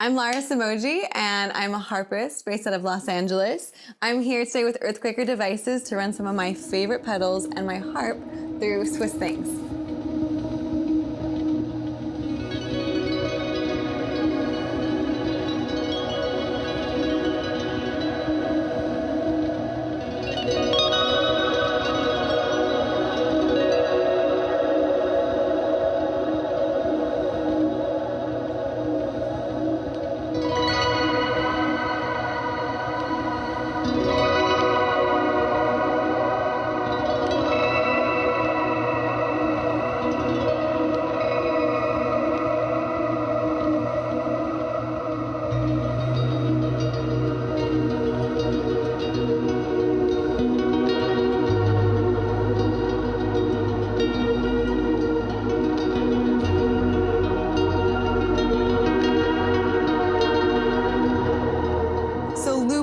I'm Lara Somogyi, and I'm a harpist based out of Los Angeles. I'm here today with Earthquaker Devices to run some of my favorite pedals and my harp through Swiss Things.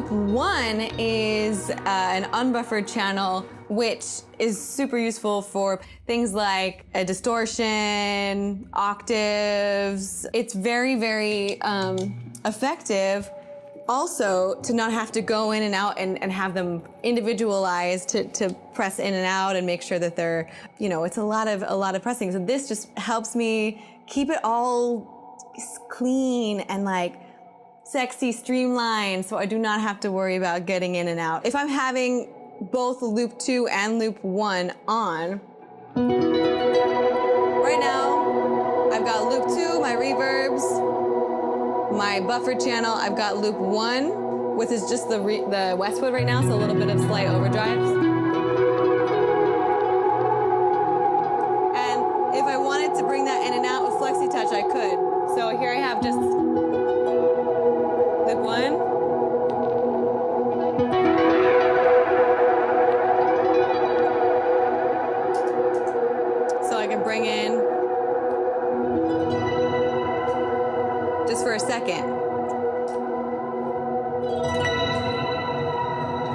One is an unbuffered channel, which is super useful for things like a distortion, octaves. It's very, very effective also to not have to go in and out and have them individualized to press in and out and make sure that they're, it's a lot of pressing. So this just helps me keep it all clean and like sexy, streamlined, so I do not have to worry about getting in and out. If I'm having both loop 2 and loop 1 on, right now, I've got loop 2, my reverbs, my buffered channel, I've got loop 1, which is just the Westwood right now, so a little bit of slight overdrives. And if I wanted to bring that in and out with Flexi Touch, I could. So here I have just loop 1. So I can bring in just for a second.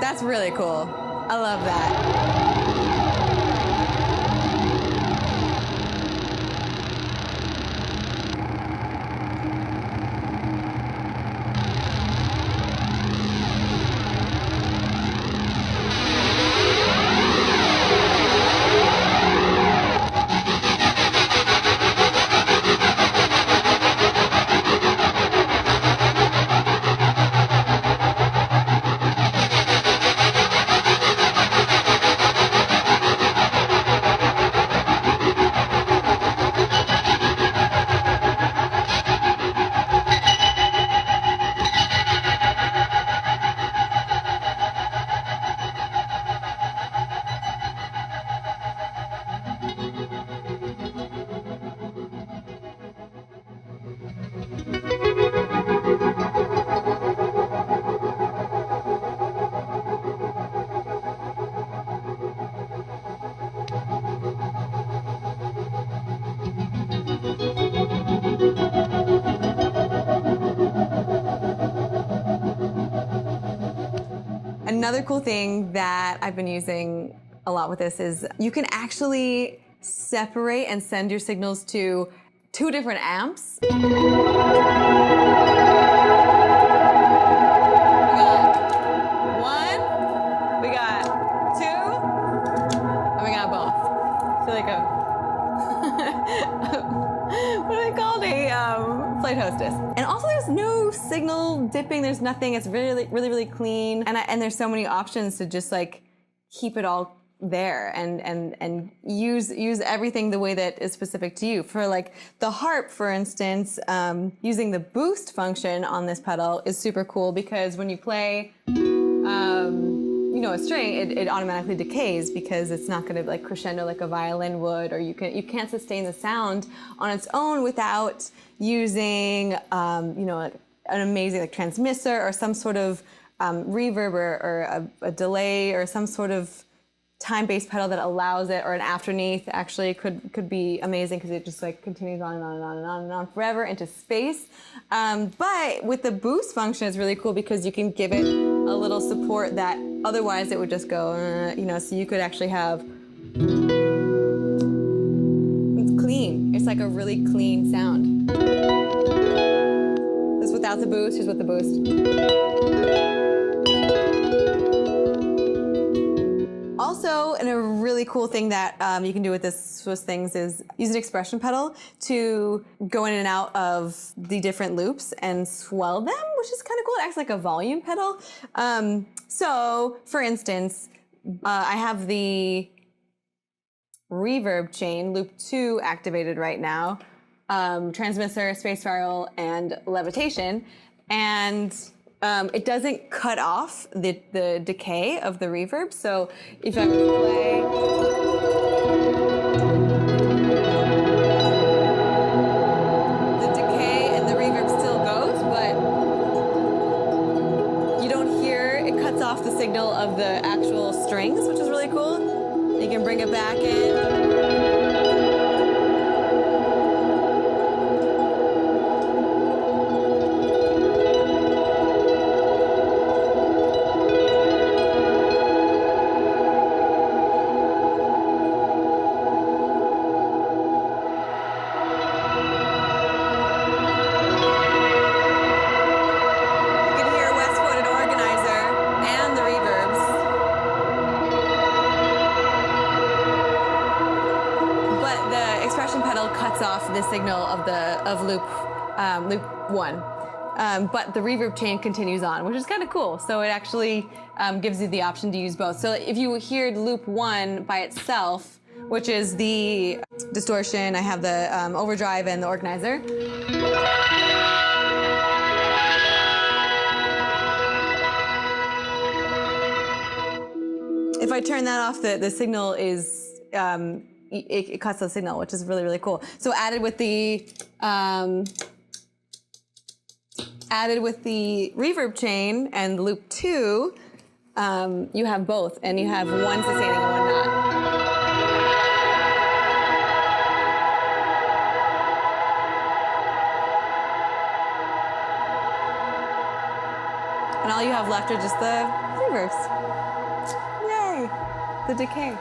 That's really cool. I love that. Another cool thing that I've been using a lot with this is you can actually separate and send your signals to 2 different amps. We got 1, we got 2, and we got both. I feel like what are they called? A flight hostess. And also there's no signal dipping, there's nothing. It's really, really, really clean. And there's so many options to just like keep it all there and use everything the way that is specific to you. For like the harp, for instance, using the boost function on this pedal is super cool because when you play a string, it automatically decays because it's not going to like crescendo like a violin would, or you can't sustain the sound on its own without using like an amazing like transmitter or some sort of reverb or a delay or some sort of time-based pedal that allows it, or an afterneath actually could be amazing because it just like continues on and on and on and on and on forever into space. But with the boost function, it's really cool because you can give it a little support that otherwise it would just go, so you could actually have, it's clean. It's like a really clean sound. This with without the boost. Here's with the boost. Also, and a really cool thing that you can do with this Swiss Things is use an expression pedal to go in and out of the different loops and swell them, which is kind of cool. It acts like a volume pedal. So, for instance, I have the reverb chain, loop 2, activated right now, transmitter, space spiral, and levitation, and it doesn't cut off the decay of the reverb. So if I were to play, the decay and the reverb still goes, but you don't hear, it cuts off the signal of the actual strings, which is really cool. You can bring it back in. The signal of loop 1, but the reverb chain continues on, which is kind of cool. So it actually gives you the option to use both. So if you hear loop 1 by itself, which is the distortion, I have the overdrive and the organizer. If I turn that off, the signal is it cuts the signal, which is really, really cool. So added with the reverb chain and loop 2, you have both, and you have one sustaining and one not. And all you have left are just the reverbs. Yay! The decay.